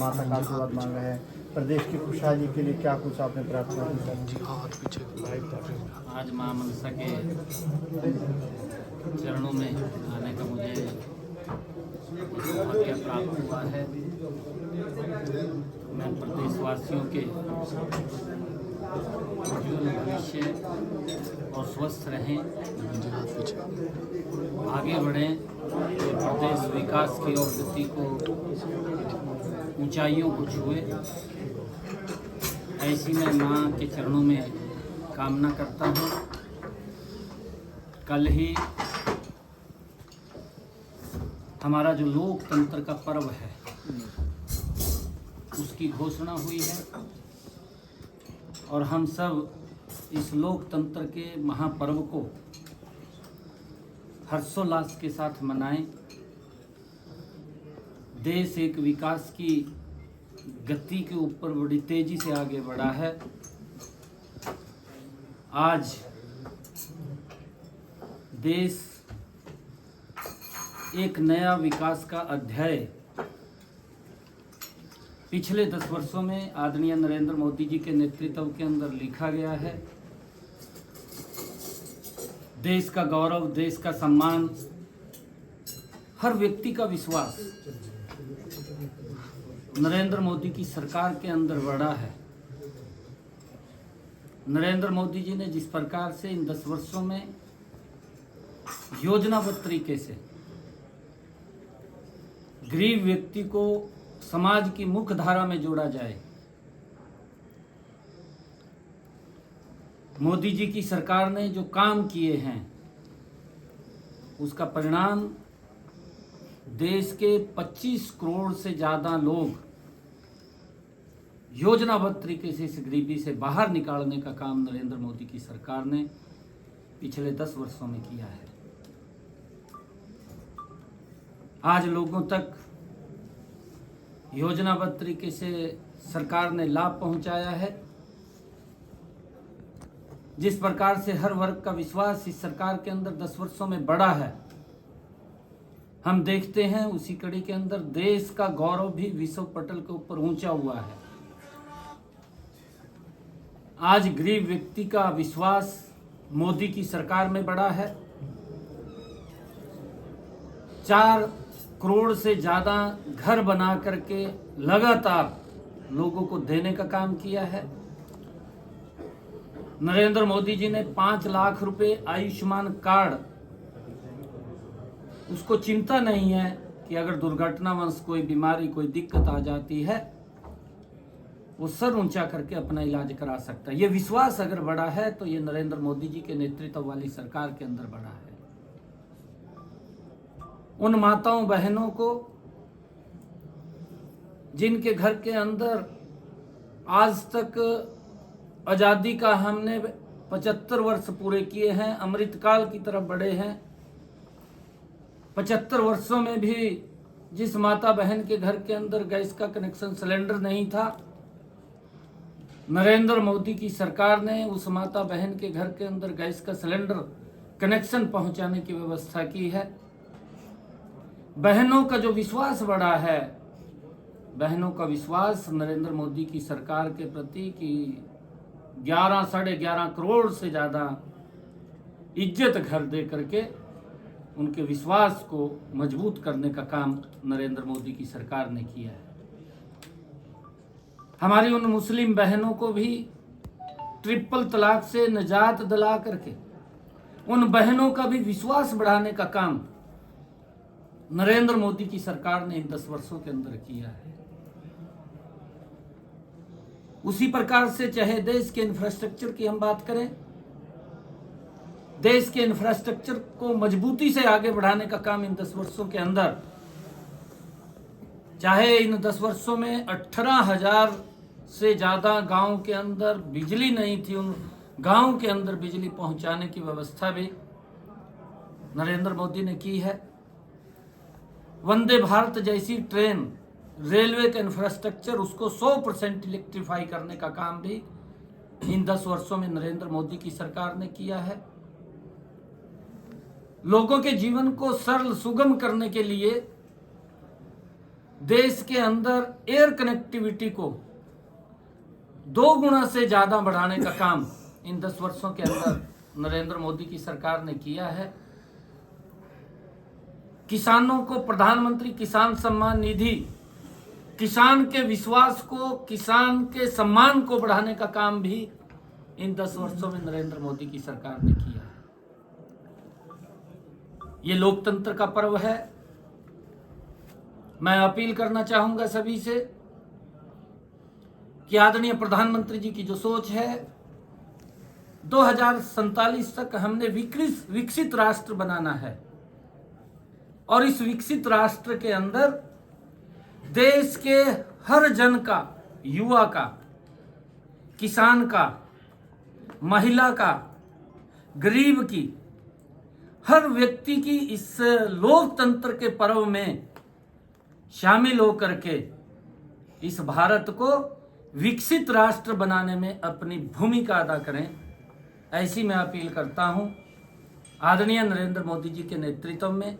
माता का आशीर्वाद मांगा है। प्रदेश की खुशहाली के लिए क्या कुछ आपने प्रार्थना की सर? आज मां मनसा के चरणों में आने का मुझे सौभाग्य प्राप्त हुआ है। मैं प्रदेशवासियों के उज्ज्वल भविष्य और स्वस्थ रहें, आगे बढ़ें, प्रदेश विकास की और गति को ऊंचाइयों को छुए, ऐसी मैं मां के चरणों में कामना करता हूँ। कल ही हमारा जो लोकतंत्र का पर्व है उसकी घोषणा हुई है और हम सब इस लोकतंत्र के महापर्व को हर्षोल्लास के साथ मनाएं। देश एक विकास की गति के ऊपर बड़ी तेजी से आगे बढ़ा है। आज देश एक नया विकास का अध्याय पिछले 10 वर्षों में आदरणीय नरेंद्र मोदी जी के नेतृत्व के अंदर लिखा गया है। देश का गौरव, देश का सम्मान, हर व्यक्ति का विश्वास नरेंद्र मोदी की सरकार के अंदर बढ़ा है। नरेंद्र मोदी जी ने जिस प्रकार से इन 10 वर्षों में योजनाबद्ध तरीके से गरीब व्यक्ति को समाज की मुख्य धारा में जोड़ा जाए, मोदी जी की सरकार ने जो काम किए हैं उसका परिणाम देश के 25 करोड़ से ज़्यादा लोग योजनाबद्ध तरीके से इस गरीबी से बाहर निकालने का काम नरेंद्र मोदी की सरकार ने पिछले 10 वर्षों में किया है। आज लोगों तक योजनाबद्ध तरीके से सरकार ने लाभ पहुंचाया है। जिस प्रकार से हर वर्ग का विश्वास इस सरकार के अंदर 10 वर्षों में बढ़ा है, हम देखते हैं उसी कड़ी के अंदर देश का गौरव भी विश्व पटल के ऊपर ऊंचा हुआ है। आज गरीब व्यक्ति का विश्वास मोदी की सरकार में बढ़ा है। 4 करोड़ से ज़्यादा घर बना करके लगातार लोगों को देने का काम किया है। नरेंद्र मोदी जी ने 5 लाख रुपए आयुष्मान कार्ड, उसको चिंता नहीं है कि अगर दुर्घटनावश कोई बीमारी, कोई दिक्कत आ जाती है, वो सर ऊंचा करके अपना इलाज करा सकता है। ये विश्वास अगर बढ़ा है तो ये नरेंद्र मोदी जी के नेतृत्व वाली सरकार के अंदर बढ़ा है। उन माताओं बहनों को जिनके घर के अंदर आज तक आज़ादी का हमने 75 वर्ष पूरे किए हैं, अमृतकाल की तरफ बढ़े हैं। 75 वर्षों में भी जिस माता बहन के घर के अंदर गैस का कनेक्शन, सिलेंडर नहीं था, नरेंद्र मोदी की सरकार ने उस माता बहन के घर के अंदर गैस का सिलेंडर कनेक्शन पहुंचाने की व्यवस्था की है। बहनों का जो विश्वास बढ़ा है, बहनों का विश्वास नरेंद्र मोदी की सरकार के प्रति कि 11 साढ़े 11 करोड़ से ज़्यादा इज्जत घर दे करके उनके विश्वास को मजबूत करने का काम नरेंद्र मोदी की सरकार ने किया है। हमारी उन मुस्लिम बहनों को भी ट्रिपल तलाक से निजात दिला करके उन बहनों का भी विश्वास बढ़ाने का काम नरेंद्र मोदी की सरकार ने इन 10 वर्षों के अंदर किया है। उसी प्रकार से चाहे देश के इंफ्रास्ट्रक्चर की हम बात करें, देश के इंफ्रास्ट्रक्चर को मजबूती से आगे बढ़ाने का काम इन 10 वर्षों के अंदर, चाहे इन 10 वर्षों में 18,000 से ज़्यादा गांव के अंदर बिजली नहीं थी, उन गांव के अंदर बिजली पहुंचाने की व्यवस्था भी नरेंद्र मोदी ने की है। वंदे भारत जैसी ट्रेन, रेलवे का इंफ्रास्ट्रक्चर, उसको 100% इलेक्ट्रीफाई करने का काम भी इन 10 वर्षों में नरेंद्र मोदी की सरकार ने किया है। लोगों के जीवन को सरल सुगम करने के लिए देश के अंदर एयर कनेक्टिविटी को 2 गुना से ज़्यादा बढ़ाने का काम इन 10 वर्षों के अंदर नरेंद्र मोदी की सरकार ने किया है। किसानों को प्रधानमंत्री किसान सम्मान निधि, किसान के विश्वास को, किसान के सम्मान को बढ़ाने का काम भी इन 10 वर्षों में नरेंद्र मोदी की सरकार ने किया है। ये लोकतंत्र का पर्व है। मैं अपील करना चाहूंगा सभी से कि आदरणीय प्रधानमंत्री जी की जो सोच है, 2047 तक हमने विकसित राष्ट्र बनाना है और इस विकसित राष्ट्र के अंदर देश के हर जन का, युवा का, किसान का, महिला का, गरीब की, हर व्यक्ति की इस लोकतंत्र के पर्व में शामिल होकर के इस भारत को विकसित राष्ट्र बनाने में अपनी भूमिका अदा करें, ऐसी मैं अपील करता हूं। आदरणीय नरेंद्र मोदी जी के नेतृत्व में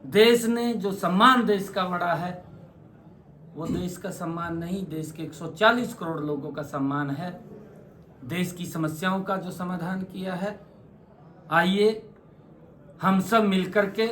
देश ने जो सम्मान देश का बढ़ा है, वो देश का सम्मान नहीं, देश के 140 करोड़ लोगों का सम्मान है। देश की समस्याओं का जो समाधान किया है। आइए हम सब मिलकर के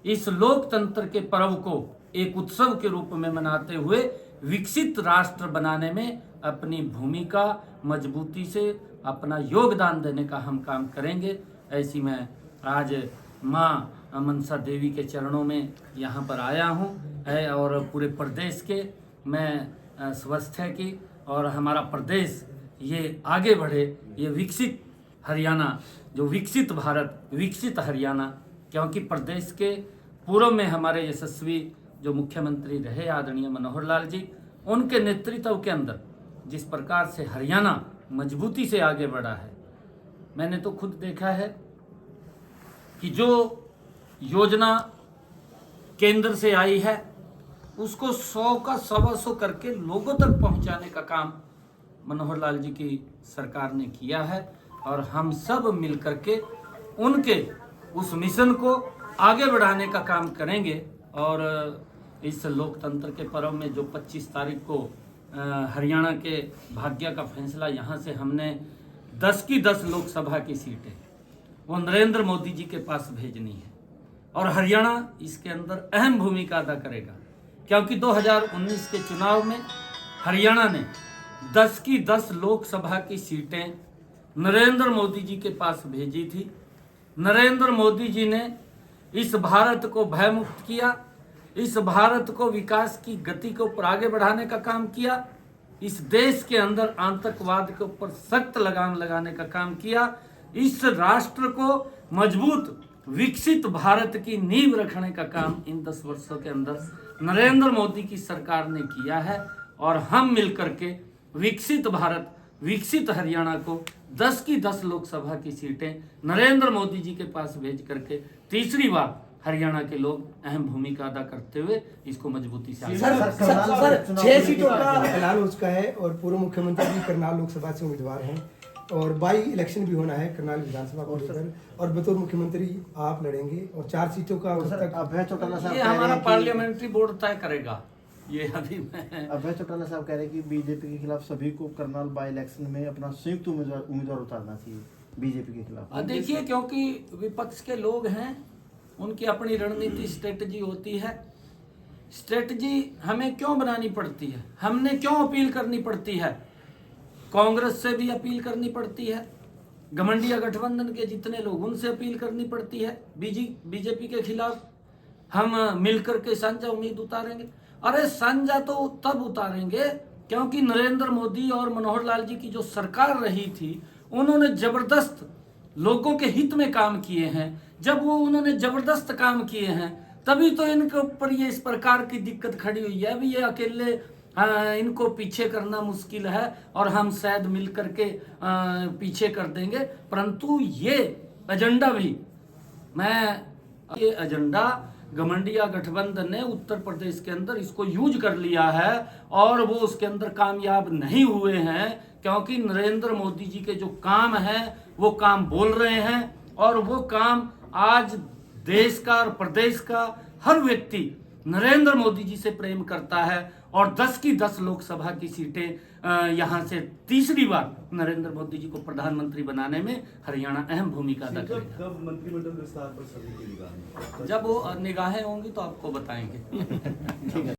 इस लोकतंत्र के पर्व को एक उत्सव के रूप में मनाते हुए विकसित राष्ट्र बनाने में अपनी भूमिका मजबूती से अपना योगदान देने का हम काम करेंगे। ऐसी मैं आज माँ मनसा देवी के चरणों में यहाँ पर आया हूँ और पूरे प्रदेश के मैं स्वस्थ है कि और हमारा प्रदेश ये आगे बढ़े, ये विकसित हरियाणा, जो विकसित भारत, विकसित हरियाणा, क्योंकि प्रदेश के पूर्व में हमारे यशस्वी जो मुख्यमंत्री रहे आदरणीय मनोहर लाल जी, उनके नेतृत्व के अंदर जिस प्रकार से हरियाणा मजबूती से आगे बढ़ा है, मैंने तो खुद देखा है कि जो योजना केंद्र से आई है उसको 100 का 125 करके लोगों तक पहुंचाने का काम मनोहर लाल जी की सरकार ने किया है और हम सब मिलकर के उनके उस मिशन को आगे बढ़ाने का काम करेंगे। और इस लोकतंत्र के पर्व में जो 25 तारीख को हरियाणा के भाग्य का फैसला, यहाँ से हमने 10 की 10 लोकसभा की सीटें वो नरेंद्र मोदी जी के पास भेजनी है और हरियाणा इसके अंदर अहम भूमिका अदा करेगा, क्योंकि 2019 के चुनाव में हरियाणा ने 10 की 10 लोकसभा की सीटें नरेंद्र मोदी जी के पास भेजी थी। नरेंद्र मोदी जी ने इस भारत को भयमुक्त किया, इस भारत को विकास की गति को ऊपर आगे बढ़ाने का काम किया, इस देश के अंदर आतंकवाद के ऊपर सख्त लगाम लगाने का काम किया, इस राष्ट्र को मजबूत विकसित भारत की नींव रखने का काम इन 10 वर्षों के अंदर नरेंद्र मोदी की सरकार ने किया है। और हम मिलकर के विकसित भारत, विकसित हरियाणा को 10 की 10 लोकसभा की सीटें नरेंद्र मोदी जी के पास भेज करके तीसरी बार हरियाणा के लोग अहम भूमिका अदा करते हुए इसको मजबूती से आगे सर 6 सीटों का ऐलान हो चुका है और पूर्व मुख्यमंत्री भी करनाल लोकसभा से उम्मीदवार हैं और बाई इलेक्शन भी होना है करनाल विधानसभा को लेकर और बतौर मुख्यमंत्री आप लड़ेंगे और 4 सीटों का अभय चौटाला साहब ये हमारा पार्लियामेंट्री बोर्ड तय करेगा। ये अभी मैं अभय चौटाला साहब कह रहे हैं कि बीजेपी के खिलाफ सभी को करनाल बाई इलेक्शन में अपना संयुक्त उम्मीदवार उतारना चाहिए बीजेपी के खिलाफ। देखिए, क्योंकि विपक्ष के लोग हैं, उनकी अपनी रणनीति स्ट्रेटजी होती है। स्ट्रेटजी हमें क्यों बनानी पड़ती है, हमने क्यों अपील करनी पड़ती है, कांग्रेस से भी अपील करनी पड़ती है, घमंडिया गठबंधन के जितने लोग उनसे अपील करनी पड़ती है, बीजेपी के खिलाफ हम मिलकर के साझा उम्मीद उतारेंगे। अरे साझा तो तब उतारेंगे क्योंकि नरेंद्र मोदी और मनोहर लाल जी की जो सरकार रही थी उन्होंने जबरदस्त लोगों के हित में काम किए हैं। जब वो उन्होंने जबरदस्त काम किए हैं तभी तो इनके ऊपर ये इस प्रकार की दिक्कत खड़ी हुई है। अभी ये अकेले इनको पीछे करना मुश्किल है और हम शायद मिल करके पीछे कर देंगे, परंतु ये एजेंडा भी ये एजेंडा घमंडिया गठबंधन ने उत्तर प्रदेश के अंदर इसको यूज कर लिया है और वो उसके अंदर कामयाब नहीं हुए हैं, क्योंकि नरेंद्र मोदी जी के जो काम है वो काम बोल रहे हैं और वो काम आज देश का और प्रदेश का हर व्यक्ति नरेंद्र मोदी जी से प्रेम करता है और 10 की 10 लोकसभा की सीटें यहाँ से तीसरी बार नरेंद्र मोदी जी को प्रधानमंत्री बनाने में हरियाणा अहम भूमिका अदा करेगा। कब मंत्रिमंडल विस्तार पर सभी की निगाह? जब वो निगाहें होंगी तो आपको बताएंगे। ठीक है।